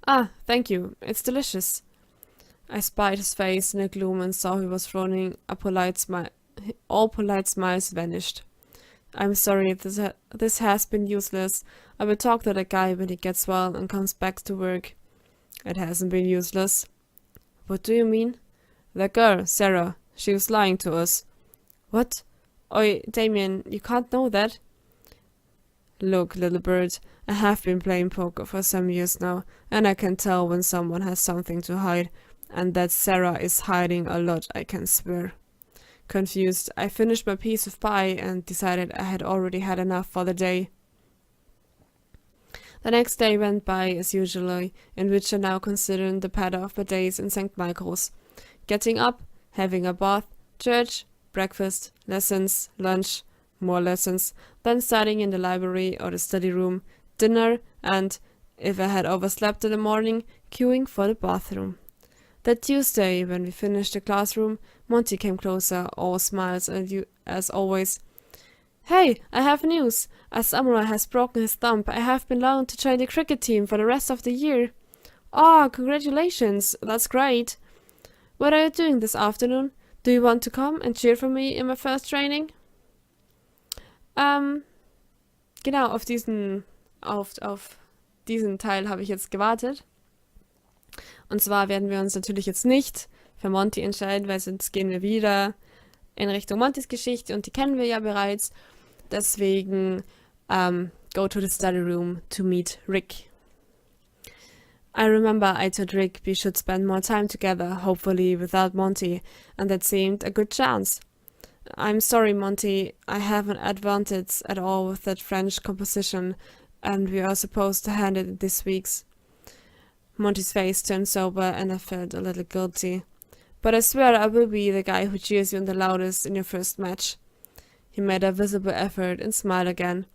Ah, thank you. It's delicious. I spied his face in the gloom and saw he was frowning. A polite smile. All polite smiles vanished. I'm sorry, this has been useless. I will talk to that guy when he gets well and comes back to work. It hasn't been useless. What do you mean? That girl, Sarah. She was lying to us. What? Oi, Damien, you can't know that. Look, little bird, I have been playing poker for some years now, and I can tell when someone has something to hide, and that Sarah is hiding a lot, I can swear. Confused, I finished my piece of pie and decided I had already had enough for the day. The next day went by as usual, in which I now considered the pattern of my days in St. Michael's. Getting up, having a bath, church, breakfast, lessons, lunch, more lessons, then studying in the library or the study room, dinner, and, if I had overslept in the morning, queuing for the bathroom. That Tuesday, when we finished the classroom, Monty came closer, all smiles as always. Hey, I have news. As Samurai has broken his thumb, I have been allowed to join the cricket team for the rest of the year. Oh, congratulations. That's great. What are you doing this afternoon? Do you want to come and cheer for me in my first training? Genau, auf diesen Teil habe ich jetzt gewartet. Und zwar werden wir uns natürlich jetzt nicht für Monty entscheiden, weil sonst gehen wir wieder in Richtung Montys Geschichte und die kennen wir ja bereits. Deswegen go to the study room to meet Rick. I remember I told Rick we should spend more time together, hopefully without Monty, and that seemed a good chance. I'm sorry, Monty, I haven't advantage at all with that French composition, and we are supposed to hand it this week's. Monty's face turned sober, and I felt a little guilty. But I swear I will be the guy who cheers you in the loudest in your first match. He made a visible effort and smiled again.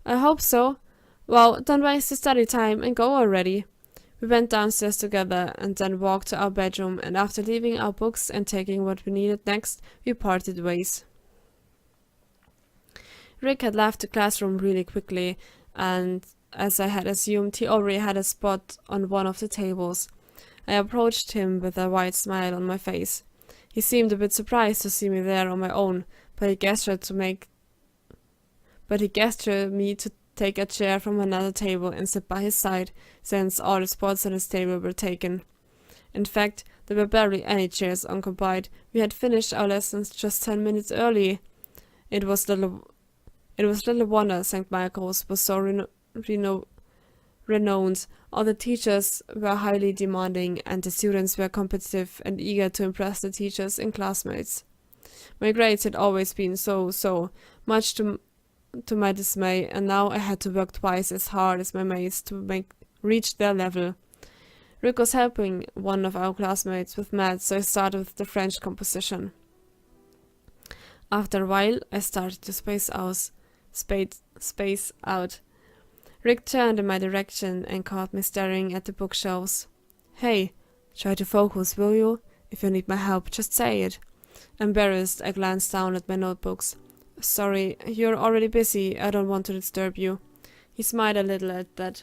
I hope so. Well, don't waste the study time and go already. We went downstairs together and then walked to our bedroom, and after leaving our books and taking what we needed next, we parted ways. Rick had left the classroom really quickly, and as I had assumed, he already had a spot on one of the tables. I approached him with a wide smile on my face. He seemed a bit surprised to see me there on my own, but he gestured me to take a chair from another table and sit by his side, since all the spots on his table were taken. In fact, there were barely any chairs occupied. We had finished our lessons just 10 minutes early. It was little wonder St. Michael's was so renowned. All the teachers were highly demanding, and the students were competitive and eager to impress the teachers and classmates. My grades had always been so, much to my dismay, and now I had to work twice as hard as my mates to reach their level. Rick was helping one of our classmates with maths, so I started with the French composition. After a while, I started to space out. Rick turned in my direction and caught me staring at the bookshelves. Hey, try to focus, will you? If you need my help, just say it. Embarrassed, I glanced down at my notebooks. Sorry, you're already busy. I don't want to disturb you. He smiled a little at that.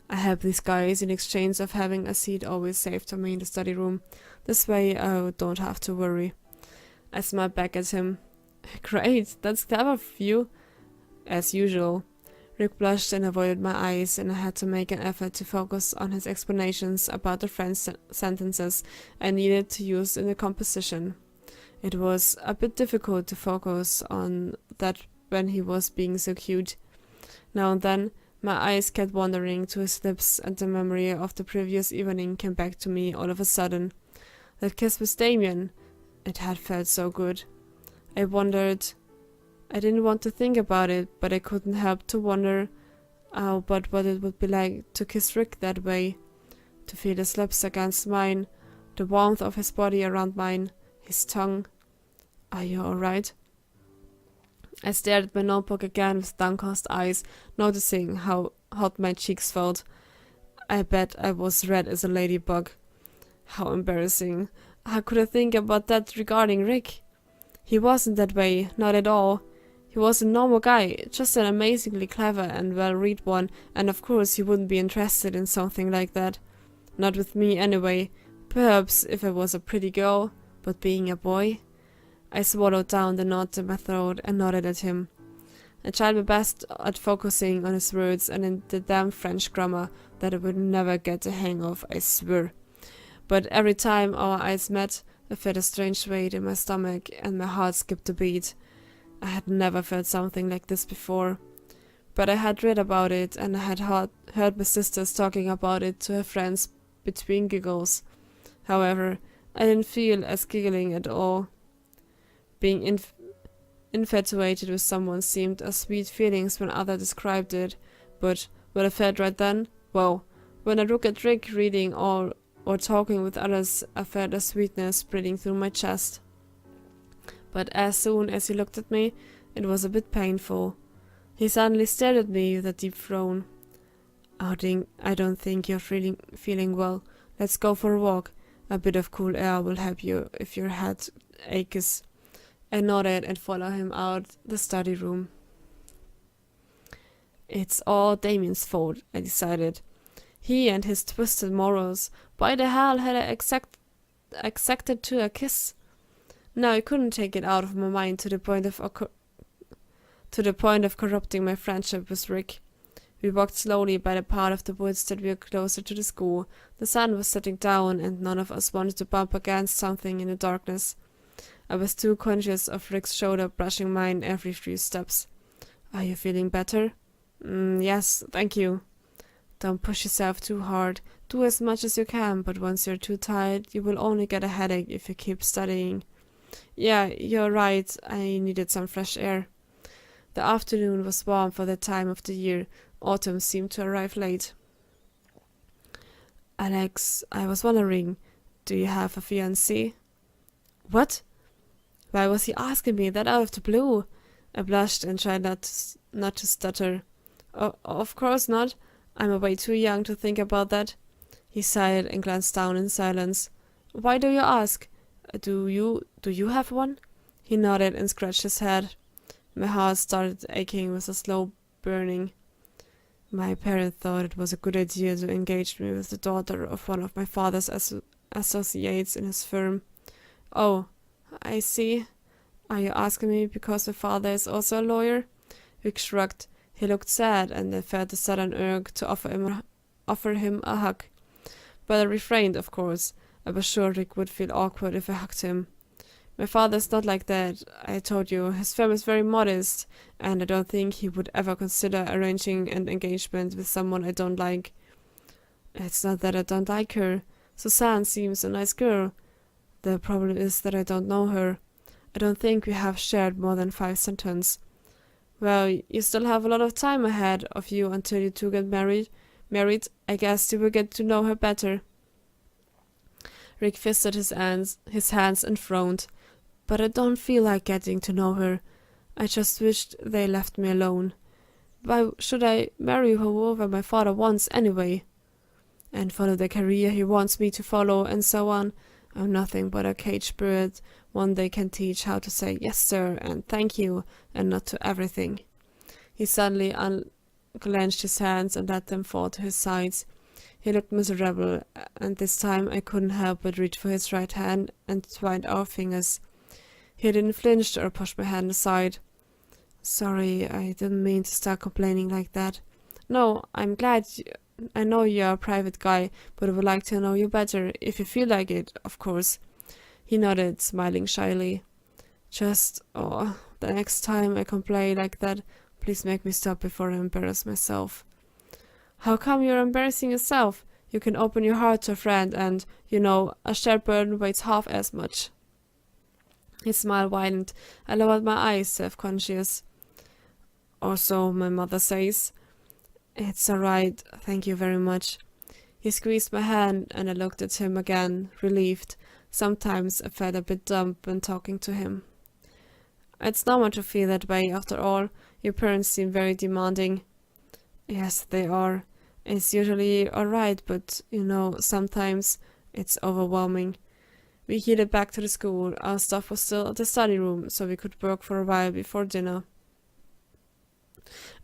I help these guys in exchange of having a seat always saved for me in the study room. This way I don't have to worry. I smiled back at him. Great, that's clever of you. As usual. Rick blushed and avoided my eyes, and I had to make an effort to focus on his explanations about the French sentences I needed to use in the composition. It was a bit difficult to focus on that when he was being so cute. Now and then, my eyes kept wandering to his lips, and the memory of the previous evening came back to me all of a sudden. That kiss with Damien, it had felt so good. I didn't want to think about it, but I couldn't help to wonder what it would be like to kiss Rick that way, to feel his lips against mine, the warmth of his body around mine, his tongue. Are you alright? I stared at my notebook again with downcast eyes, noticing how hot my cheeks felt. I bet I was red as a ladybug. How embarrassing. How could I think about that regarding Rick? He wasn't that way, not at all. He He was a normal guy, just an amazingly clever and well-read one, and of course he wouldn't be interested in something like that. Not with me anyway. Perhaps if I was a pretty girl, but being a boy? I swallowed down the knot in my throat and nodded at him. I tried my best at focusing on his words and in the damn French grammar that I would never get the hang of, I swear. But every time our eyes met, I felt a strange weight in my stomach and my heart skipped a beat. I had never felt something like this before. But I had read about it and I had heard my sisters talking about it to her friends between giggles. However, I didn't feel as giggling at all. Being infatuated with someone seemed as sweet feelings when others described it, but what I felt right then? Well, when I looked at Rick reading or talking with others, I felt a sweetness spreading through my chest. But as soon as he looked at me, it was a bit painful. He suddenly stared at me with a deep frown. I don't think you're feeling well. Let's go for a walk. A bit of cool air will help you if your head aches. I nodded and followed him out the study room. It's all Damien's fault, I decided. He and his twisted morals. Why the hell had I accepted to a kiss? Now I couldn't take it out of my mind to the point of corrupting my friendship with Rick. We walked slowly by the part of the woods that were closer to the school. The sun was setting down and none of us wanted to bump against something in the darkness. I was too conscious of Rick's shoulder brushing mine every few steps. Are you feeling better? Yes, thank you. Don't push yourself too hard. Do as much as you can, but once you're too tired, you will only get a headache if you keep studying. Yeah, you're right. I needed some fresh air. The afternoon was warm for the time of the year. Autumn seemed to arrive late. Alex, I was wondering, do you have a fiancé? What? Why was he asking me that out of the blue? I blushed and tried not to stutter. Of course not. I'm way too young to think about that. He sighed and glanced down in silence. Why do you ask? Do you have one? He nodded and scratched his head. My heart started aching with a slow burning. My parents thought it was a good idea to engage me with the daughter of one of my father's associates in his firm. Oh, I see. Are you asking me because my father is also a lawyer? Vic shrugged. He looked sad, and I felt a sudden urge to offer him a hug. But I refrained, of course. I was sure Rick would feel awkward if I hugged him. My father's not like that, I told you. His firm is very modest, and I don't think he would ever consider arranging an engagement with someone I don't like. It's not that I don't like her. Suzanne seems a nice girl. The problem is that I don't know her. I don't think we have shared more than 5 sentences. Well, you still have a lot of time ahead of you until you two get married. I guess you will get to know her better. Rick fisted his hands and frowned. But I don't feel like getting to know her. I just wished they left me alone. Why should I marry whoever my father wants anyway? And follow the career he wants me to follow and so on. I'm nothing but a caged bird. One day can teach how to say yes sir and thank you and not to everything. He suddenly unclenched his hands and let them fall to his sides. He looked miserable, and this time I couldn't help but reach for his right hand and twine our fingers. He didn't flinch or push my hand aside. Sorry, I didn't mean to start complaining like that. No, I'm glad. I know you're a private guy, but I would like to know you better, if you feel like it, of course. He nodded, smiling shyly. The next time I complain like that, please make me stop before I embarrass myself. How come you're embarrassing yourself? You can open your heart to a friend and, a shared burden weighs half as much. His smile widened. I lowered my eyes, self-conscious. Or so my mother says. It's all right, thank you very much. He squeezed my hand and I looked at him again, relieved. Sometimes I felt a bit dumb when talking to him. It's normal to feel that way, after all. Your parents seem very demanding. Yes, they are. It's usually all right, but, sometimes it's overwhelming. We headed back to the school. Our stuff was still at the study room, so we could work for a while before dinner.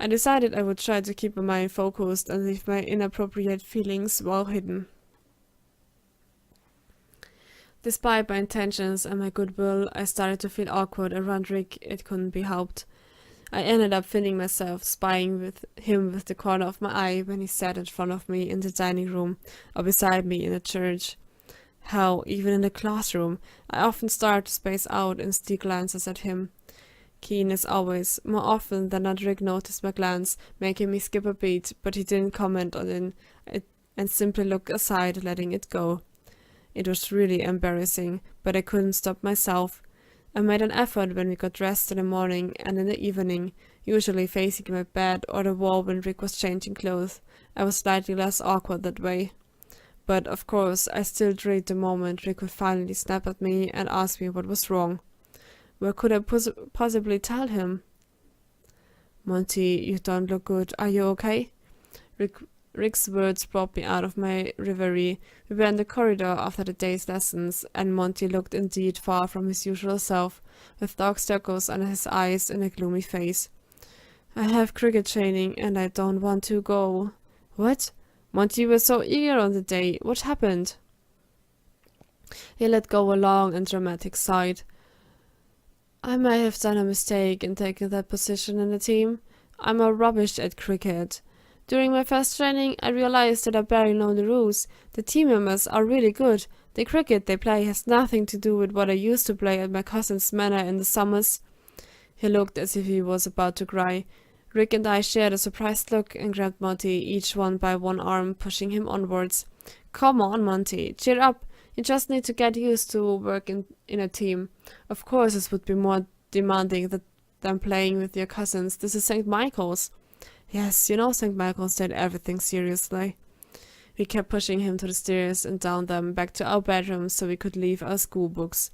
I decided I would try to keep my mind focused and leave my inappropriate feelings well hidden. Despite my intentions and my goodwill, I started to feel awkward around Rick. It couldn't be helped. I ended up feeling myself spying with him with the corner of my eye when he sat in front of me in the dining room or beside me in the church. Hell, even in the classroom, I often started to space out and steal glances at him. Keen as always, more often than not Rick noticed my glance, making me skip a beat, but he didn't comment on it and simply looked aside, letting it go. It was really embarrassing, but I couldn't stop myself. I made an effort when we got dressed in the morning and in the evening, usually facing my bed or the wall when Rick was changing clothes. I was slightly less awkward that way. But of course, I still dreaded the moment Rick would finally snap at me and ask me what was wrong. What could I possibly tell him? "Monty, you don't look good. Are you okay?" Rick's words brought me out of my reverie. We were in the corridor after the day's lessons, and Monty looked indeed far from his usual self, with dark circles under his eyes and a gloomy face. "I have cricket training, and I don't want to go." "What? Monty, you were so eager on the day. What happened?" He let go a long and dramatic sigh. "I may have done a mistake in taking that position in the team. I'm a rubbish at cricket. During my first training, I realized that I barely know the rules. The team members are really good. The cricket they play has nothing to do with what I used to play at my cousin's manor in the summers." He looked as if he was about to cry. Rick and I shared a surprised look and grabbed Monty, each one by one arm, pushing him onwards. "Come on, Monty, cheer up. You just need to get used to working in a team. Of course, this would be more demanding than playing with your cousins. This is St. Michael's." "Yes, you know St. Michael's did everything seriously." We kept pushing him to the stairs and down them, back to our bedrooms so we could leave our school books.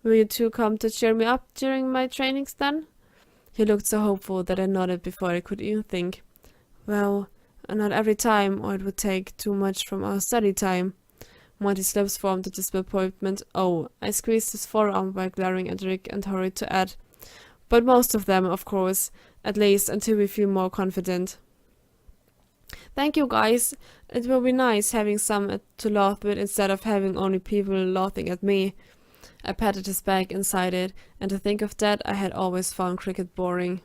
"Will you two come to cheer me up during my trainings then?" He looked so hopeful that I nodded before I could even think. "Well, not every time, or it would take too much from our study time." Monty's lips formed a disappointment. "Oh," I squeezed his forearm while glaring at Rick and hurried to add, "but most of them, of course, at least until we feel more confident." "Thank you, guys. It will be nice having some to laugh with instead of having only people laughing at me." I patted his back and sighed it, and to think of that, I had always found cricket boring.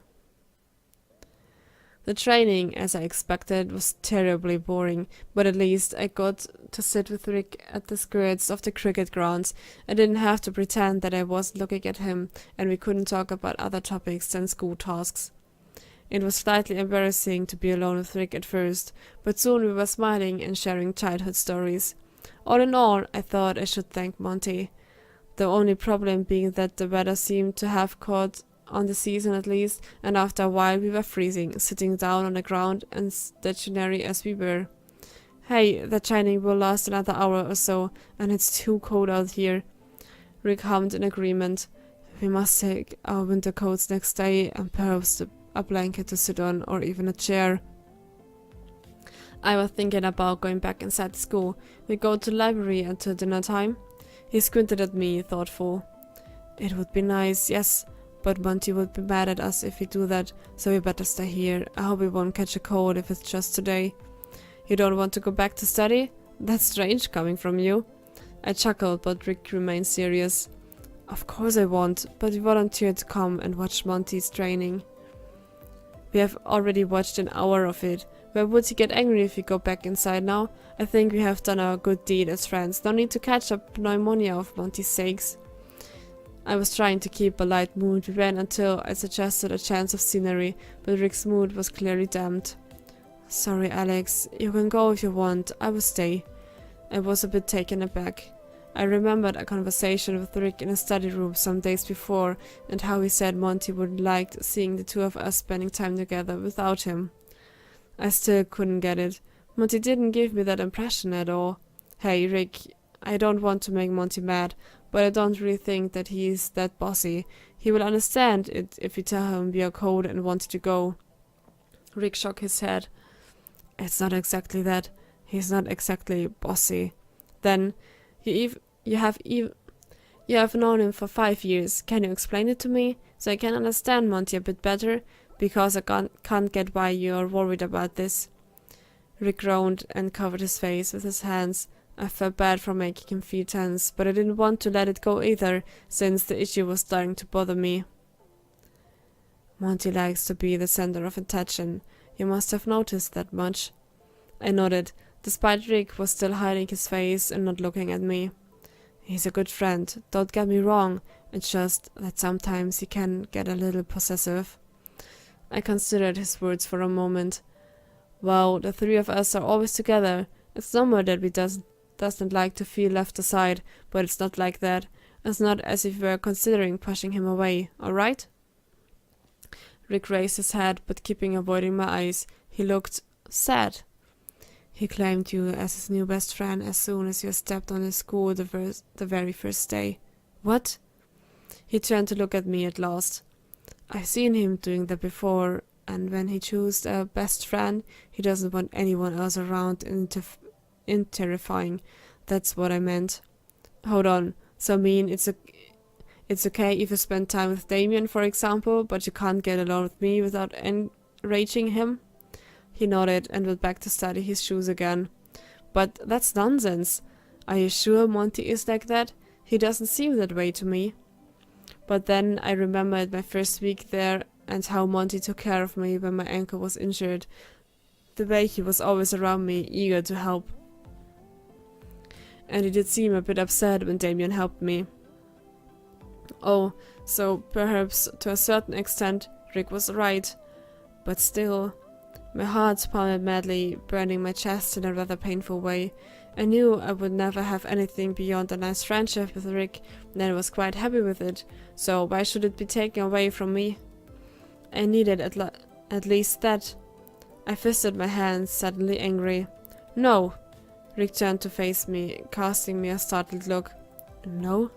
The training, as I expected, was terribly boring, but at least I got to sit with Rick at the skirts of the cricket grounds. I didn't have to pretend that I wasn't looking at him, and we couldn't talk about other topics than school tasks. It was slightly embarrassing to be alone with Rick at first, but soon we were smiling and sharing childhood stories. All in all, I thought I should thank Monty. The only problem being that the weather seemed to have caught on the season at least, and after a while we were freezing, sitting down on the ground and stationary as we were. "Hey, that training will last another hour or so, and it's too cold out here." Rick hummed in agreement. "We must take our winter coats next day, and perhaps a blanket to sit on, or even a chair." I was thinking about going back inside the school. We go to the library until dinner time. He squinted at me, thoughtful. "It would be nice, yes, but Monty would be mad at us if we do that, so we better stay here. I hope we won't catch a cold if it's just today." "You don't want to go back to study? That's strange coming from you." I chuckled, but Rick remained serious. "Of course I won't, but we volunteered to come and watch Monty's training." "We have already watched an hour of it. Why would he get angry if we go back inside now? I think we have done our good deed as friends. No need to catch up pneumonia of Monty's sakes." I was trying to keep a light mood. We went until I suggested a chance of scenery, but Rick's mood was clearly damped. "Sorry, Alex. You can go if you want. I will stay." I was a bit taken aback. I remembered a conversation with Rick in a study room some days before, and how he said Monty would like seeing the two of us spending time together without him. I still couldn't get it. Monty didn't give me that impression at all. "Hey, Rick, I don't want to make Monty mad, but I don't really think that he's that bossy. He will understand it if we tell him we are cold and wanted to go." Rick shook his head. "It's not exactly that. He's not exactly bossy." "Then, you have known him for 5 years. Can you explain it to me, so I can understand Monty a bit better? Because I can't get by, you're worried about this. Rick groaned and covered his face with his hands. I felt bad for making him feel tense, but I didn't want to let it go either, since the issue was starting to bother me. Monty likes to be the center of attention. You must have noticed that much. I nodded, despite Rick was still hiding his face and not looking at me. He's a good friend, don't get me wrong, it's just that sometimes he can get a little possessive. I considered his words for a moment. Well, the three of us are always together. It's normal that we doesn't like to feel left aside, but it's not like that. It's not as if we're considering pushing him away, alright? Rick raised his head, but keeping avoiding my eyes. He looked sad. He claimed you as his new best friend as soon as you stepped on his school the very first day. What? He turned to look at me at last. I've seen him doing that before, and when he chooses a best friend, he doesn't want anyone else around interfering. That's what I meant. Hold on, so I mean it's okay if you spend time with Damien, for example, but you can't get along with me without enraging him? He nodded and went back to study his shoes again. But that's nonsense. Are you sure Monty is like that? He doesn't seem that way to me. But then I remembered my first week there and how Monty took care of me when my ankle was injured. The way he was always around me, eager to help. And he did seem a bit upset when Damien helped me. Oh, so perhaps to a certain extent Rick was right. But still, my heart pounded madly, burning my chest in a rather painful way. I knew I would never have anything beyond a nice friendship with Rick, and I was quite happy with it, so why should it be taken away from me? I needed at least that. I fisted my hands, suddenly angry. No! Rick turned to face me, casting me a startled look. No?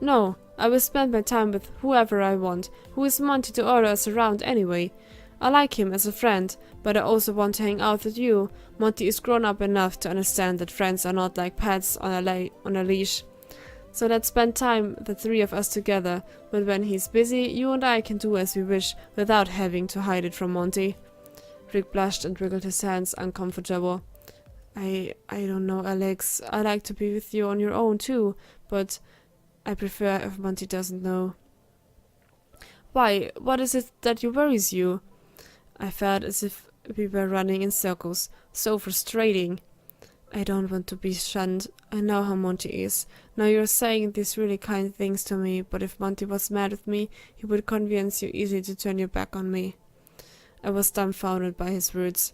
No, I will spend my time with whoever I want. Who is Monty to order us around anyway? I like him as a friend, but I also want to hang out with you. Monty is grown up enough to understand that friends are not like pets on a leash. So let's spend time, the three of us together, but when he's busy, you and I can do as we wish, without having to hide it from Monty. Rick blushed and wriggled his hands, uncomfortable. I don't know, Alex. I like to be with you on your own too, but I prefer if Monty doesn't know. Why? What is it that worries you? I felt as if we were running in circles. So frustrating. I don't want to be shunned. I know how Monty is. Now you're saying these really kind things to me, but if Monty was mad with me, he would convince you easily to turn your back on me. I was dumbfounded by his words.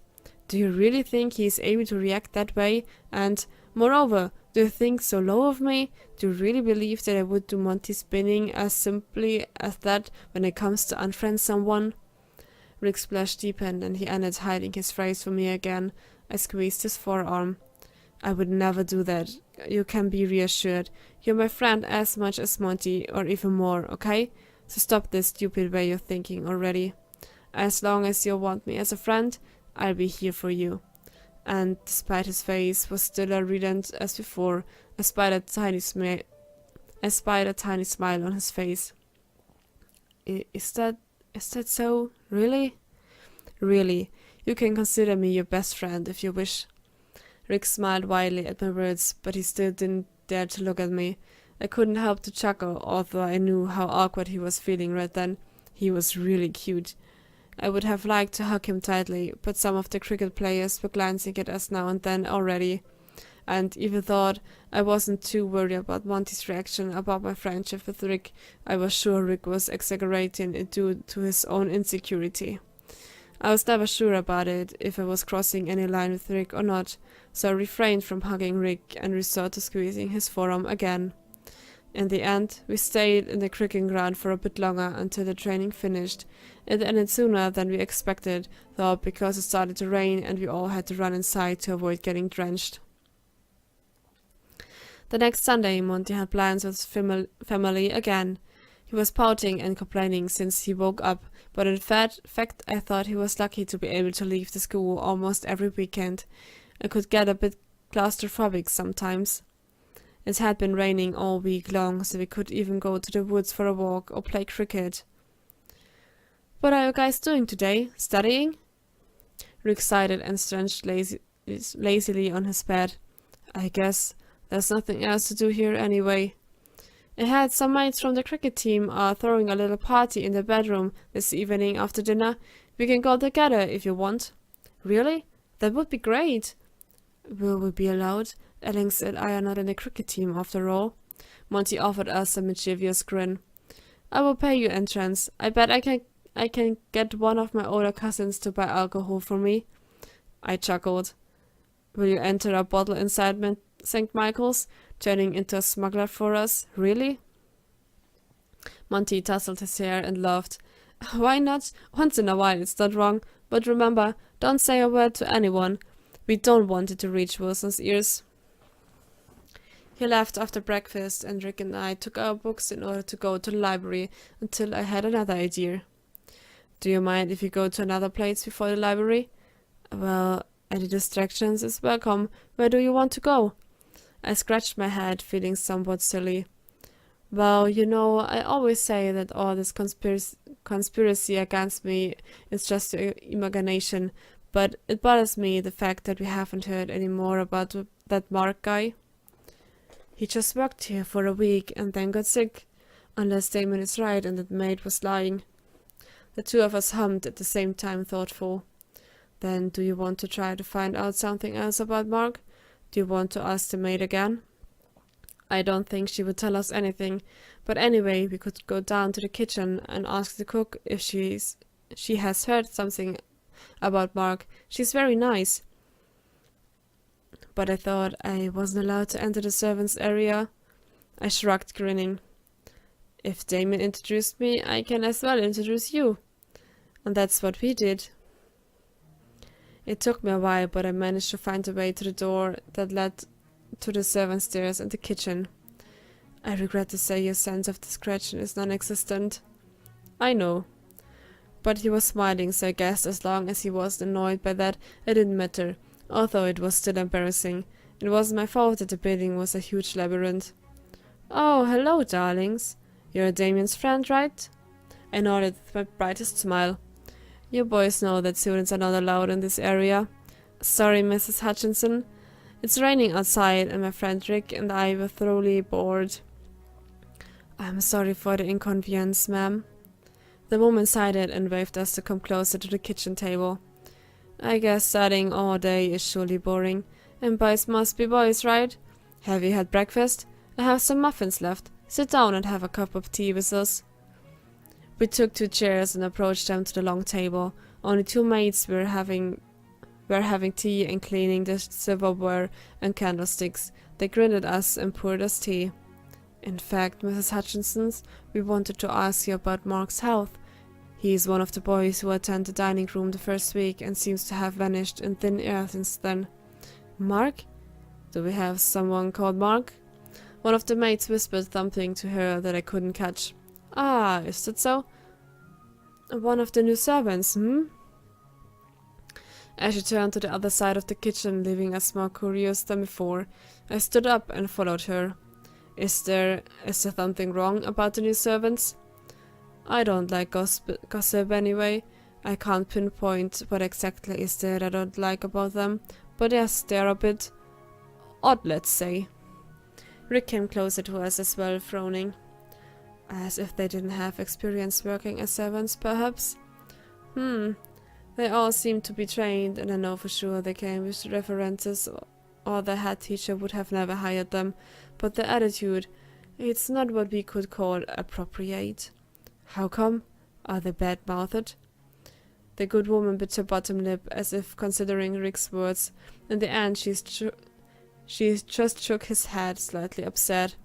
Do you really think he is able to react that way? And, moreover, do you think so low of me? Do you really believe that I would do Monty spinning as simply as that when it comes to unfriend someone? Rick's blush deepened and he ended hiding his face from me again. I squeezed his forearm. I would never do that. You can be reassured. You're my friend as much as Monty, or even more, okay? So stop this stupid way of thinking already. As long as you want me as a friend, I'll be here for you. And despite his face was still as radiant as before, I spied a tiny smile on his face. Is that so? Really? Really. You can consider me your best friend if you wish. Rick smiled widely at my words, but he still didn't dare to look at me. I couldn't help to chuckle, although I knew how awkward he was feeling right then. He was really cute. I would have liked to hug him tightly, but some of the cricket players were glancing at us now and then already, and even thought I wasn't too worried about Monty's reaction about my friendship with Rick. I was sure Rick was exaggerating it due to his own insecurity. I was never sure about it, if I was crossing any line with Rick or not, so I refrained from hugging Rick and resorted to squeezing his forearm again. In the end, we stayed in the cricket ground for a bit longer until the training finished. It ended sooner than we expected, though, because it started to rain and we all had to run inside to avoid getting drenched. The next Sunday, Monty had plans with his family again. He was pouting and complaining since he woke up, but in fact I thought he was lucky to be able to leave the school almost every weekend. I could get a bit claustrophobic sometimes. It had been raining all week long, so we could even go to the woods for a walk or play cricket. What are you guys doing today? Studying? Rick sighed and stretched lazily on his bed. I guess there's nothing else to do here anyway. I had some mates from the cricket team are throwing a little party in the bedroom this evening after dinner. We can go together if you want. Really? That would be great. Will we be allowed? Alex and I are not in the cricket team after all. Monty offered us a mischievous grin. I will pay you entrance. I bet I can get one of my older cousins to buy alcohol for me. I chuckled. Will you enter a bottle inside St. Michael's, turning into a smuggler for us? Really? Monty tousled his hair and laughed. Why not? Once in a while it's not wrong, but remember, don't say a word to anyone. We don't want it to reach Wilson's ears. He left after breakfast, and Rick and I took our books in order to go to the library until I had another idea. Do you mind if you go to another place before the library? Well, any distractions is welcome. Where do you want to go? I scratched my head, feeling somewhat silly. Well, you know, I always say that all this conspiracy against me is just your imagination, but it bothers me the fact that we haven't heard any more about that Mark guy. He just worked here for a week and then got sick, unless Damon is right and that maid was lying. The two of us hummed at the same time, thoughtful. Then do you want to try to find out something else about Mark? Do you want to ask the maid again? I don't think she would tell us anything, but anyway, we could go down to the kitchen and ask the cook if she has heard something about Mark. She's very nice. But I thought I wasn't allowed to enter the servants' area. I shrugged, grinning. If Damien introduced me, I can as well introduce you. And that's what we did. It took me a while, but I managed to find a way to the door that led to the servants' stairs and the kitchen. I regret to say your sense of discretion is non-existent. I know. But he was smiling, so I guessed as long as he wasn't annoyed by that, it didn't matter, although it was still embarrassing. It wasn't my fault that the building was a huge labyrinth. Oh, hello, darlings. You're Damien's friend, right? I nodded with my brightest smile. You boys know that students are not allowed in this area. Sorry, Mrs. Hutchinson. It's raining outside, and my friend Rick and I were thoroughly bored. I'm sorry for the inconvenience, ma'am. The woman sighed and waved us to come closer to the kitchen table. I guess studying all day is surely boring, and boys must be boys, right? Have you had breakfast? I have some muffins left. Sit down and have a cup of tea with us. We took 2 chairs and approached them to the long table. Only 2 maids were having tea and cleaning the silverware and candlesticks. They grinned at us and poured us tea. In fact, Mrs. Hutchinson, we wanted to ask you about Mark's health. He is one of the boys who attend the dining room the first week and seems to have vanished in thin air since then. Mark? Do we have someone called Mark? One of the maids whispered something to her that I couldn't catch. Ah, is that so? One of the new servants, As she turned to the other side of the kitchen, leaving us more curious than before, I stood up and followed her. Is there something wrong about the new servants? I don't like gossip anyway. I can't pinpoint what exactly is there I don't like about them, but yes, they're a bit odd, let's say. Rick came closer to us as well, frowning. As if they didn't have experience working as servants, perhaps? They all seem to be trained, and I know for sure they came with references, or the head teacher would have never hired them, but their attitude, it's not what we could call appropriate. How come? Are they bad-mouthed? The good woman bit her bottom lip, as if considering Rick's words. In the end, she just shook his head, slightly upset.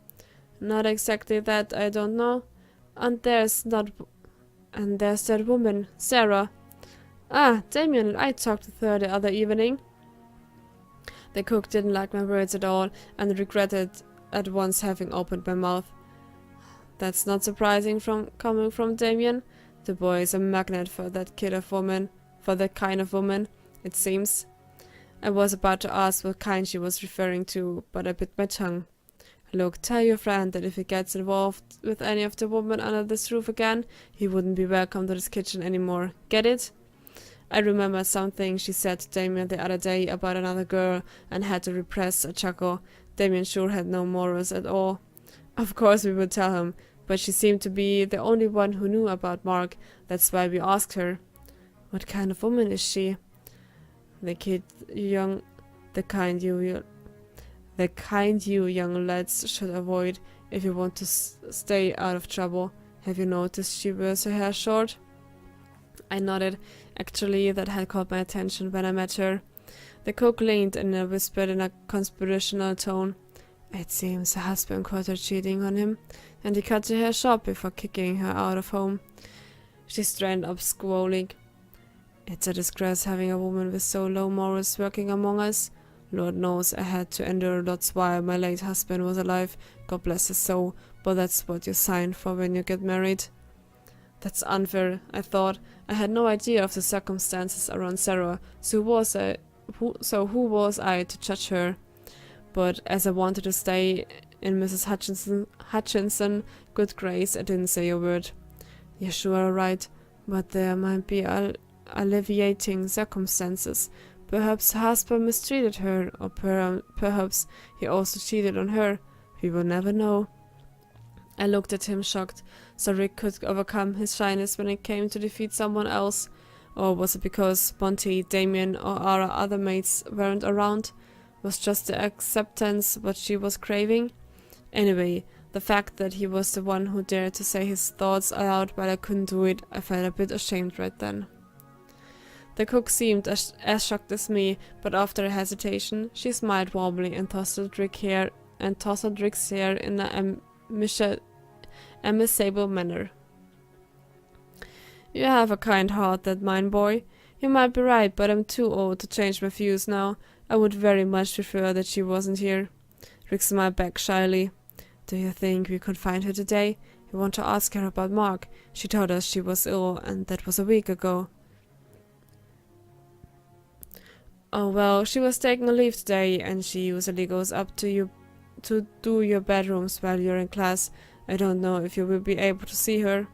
Not exactly that, I don't know. And there's that woman, Sarah. Ah, Damien and I talked with her the other evening. The cook didn't like my words at all, and regretted at once having opened my mouth. That's not surprising coming from Damien. The boy is a magnet for that kind of woman, it seems. I was about to ask what kind she was referring to, but I bit my tongue. Look, tell your friend that if he gets involved with any of the women under this roof again, he wouldn't be welcome to this kitchen anymore. Get it? I remembered something she said to Damien the other day about another girl and had to repress a chuckle. Damien sure had no morals at all. Of course we would tell him, but she seemed to be the only one who knew about Mark. That's why we asked her. What kind of woman is she? The kind you young lads should avoid if you want to stay out of trouble. Have you noticed she wears her hair short? I nodded. Actually, that had caught my attention when I met her. The cook leaned and whispered in a conspirational tone. It seems her husband caught her cheating on him, and he cut her hair short before kicking her out of home. She straightened up, squalling. It's a disgrace having a woman with so low morals working among us. Lord knows I had to endure lots while my late husband was alive, God bless his soul, but that's what you sign for when you get married. That's unfair, I thought. I had no idea of the circumstances around Sarah, so who was I to judge her? But as I wanted to stay in Mrs. Hutchinson good grace, I didn't say a word. You're sure right, but there might be alleviating circumstances. Perhaps her husband mistreated her, or perhaps he also cheated on her. We will never know. I looked at him shocked, so Rick could overcome his shyness when it came to defeat someone else. Or was it because Monty, Damien, or our other mates weren't around? Was just the acceptance what she was craving? Anyway, the fact that he was the one who dared to say his thoughts aloud while I couldn't do it, I felt a bit ashamed right then. The cook seemed as shocked as me, but after a hesitation, she smiled warmly and tousled Rick's hair in an amicable manner. You have a kind heart, that mine, boy. You might be right, but I'm too old to change my views now. I would very much prefer that she wasn't here. Rick smiled back shyly. Do you think we could find her today? We want to ask her about Mark. She told us she was ill, and that was a week ago. Oh well, she was taking a leave today, and she usually goes up to you to do your bedrooms while you're in class. I don't know if you will be able to see her.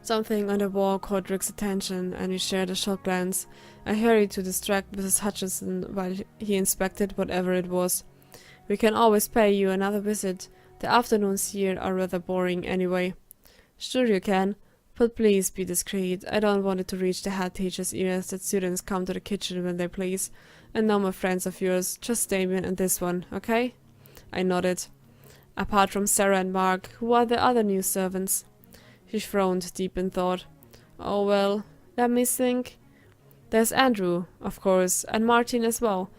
Something on the wall caught Rick's attention, and we shared a short glance. I hurried to distract Mrs. Hutchinson while he inspected whatever it was. We can always pay you another visit. The afternoons here are rather boring anyway. Sure you can, but please be discreet. I don't want it to reach the head teacher's ears that students come to the kitchen when they please. And no more friends of yours, just Damien and this one, okay? I nodded. Apart from Sarah and Mark, who are the other new servants? He frowned deep in thought. Oh well, let me think. There's Andrew, of course, and Martin as well.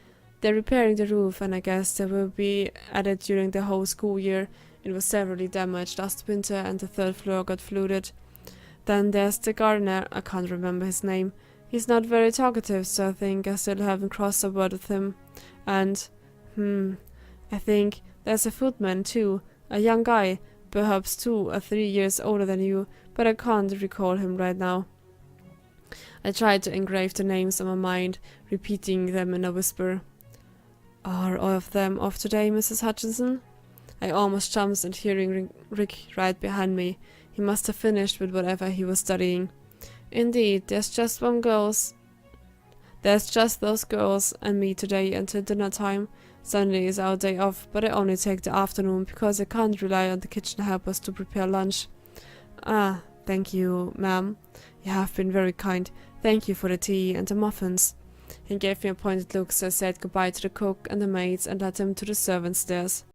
They're repairing the roof, and I guess they will be at it during the whole school year. It was severely damaged last winter, and the third floor got flooded. Then there's the gardener. I can't remember his name. He's not very talkative, so I think I still haven't crossed a word with him. And, I think there's a footman too, a young guy, perhaps 2 or 3 years older than you, but I can't recall him right now. I tried to engrave the names on my mind, repeating them in a whisper. Are all of them off today, Mrs. Hutchinson? I almost jumped at hearing Rick right behind me. He must have finished with whatever he was studying. Indeed, there's just those girls and me today until dinner time. Sunday is our day off, but I only take the afternoon because I can't rely on the kitchen helpers to prepare lunch. Ah, thank you, ma'am. You have been very kind. Thank you for the tea and the muffins. He gave me a pointed look, so I said goodbye to the cook and the maids and led them to the servants' stairs.